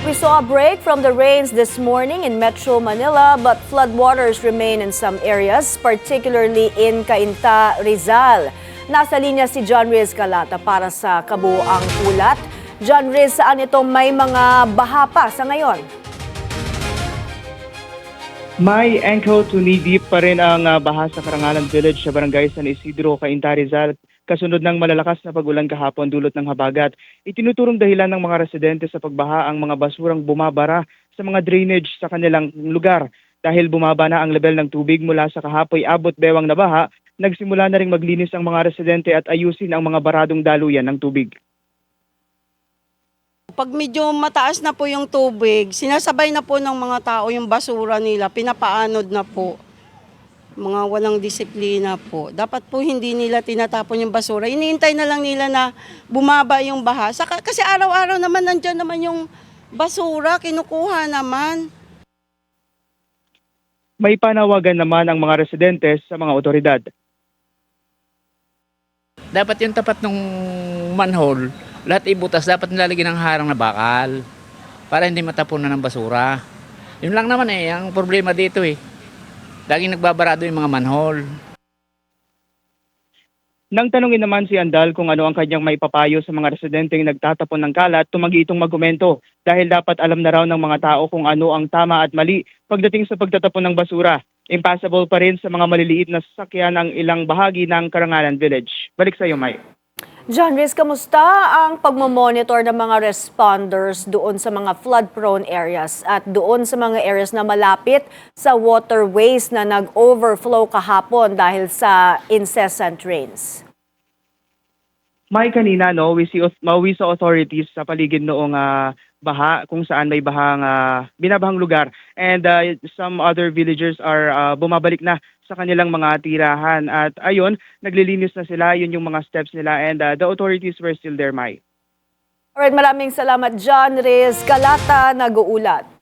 We saw a break from the rains this morning in Metro Manila, but floodwaters remain in some areas, particularly in Cainta, Rizal. Nasa linya si John Riz Calata para sa kabuuang ulat. John Riz, saan ito may mga baha pa sa ngayon? May ankle to knee deep pa rin ang baha sa Karangalan Village sa barangay San Isidro, Cainta, Rizal. Kasunod ng malalakas na pagulan kahapon dulot ng habagat, itinuturong dahilan ng mga residente sa pagbaha ang mga basurang bumabara sa mga drainage sa kanilang lugar. Dahil bumaba na ang level ng tubig mula sa kahapoy abot bewang na baha, nagsimula na ring maglinis ang mga residente at ayusin ang mga baradong daluyan ng tubig. Pag medyo mataas na po yung tubig, sinasabay na po ng mga tao yung basura nila, pinapaanod na po. Mga walang disiplina po. Dapat po hindi nila tinatapon yung basura. Iniintay na lang nila na bumaba yung baha. Kasi araw-araw naman nandyan naman yung basura, kinukuha naman. May panawagan naman ang mga residente sa mga otoridad. Dapat yung tapat ng manhole, lahat ibutas, dapat nilalagyan ng harang na bakal para hindi matapunan ng basura. Yun lang naman ang problema dito Laging nagbabarado yung mga manhole. Nang tanungin naman si Andal kung ano ang kanyang maipapayo sa mga residenteng nagtatapon ng kalat, tumanggi itong magkomento dahil dapat alam na raw ng mga tao kung ano ang tama at mali pagdating sa pagtatapon ng basura. Impossible pa rin sa mga maliliit na sasakyan ang ilang bahagi ng Karangalan Village. Balik sa iyo, Mai. John Riz, kamusta ang pagmamonitor ng mga responders doon sa mga flood-prone areas at doon sa mga areas na malapit sa waterways na nag-overflow kahapon dahil sa incessant rains? May kanina, we saw authorities sa paligid noong baha kung saan may binabahang lugar. And some other villagers are bumabalik na sa kanilang mga tirahan. At ayon, naglilinis na sila. Yun yung mga steps nila. And the authorities were still there, Mai. Alright, maraming salamat, John Riz Calata, nag-uulat.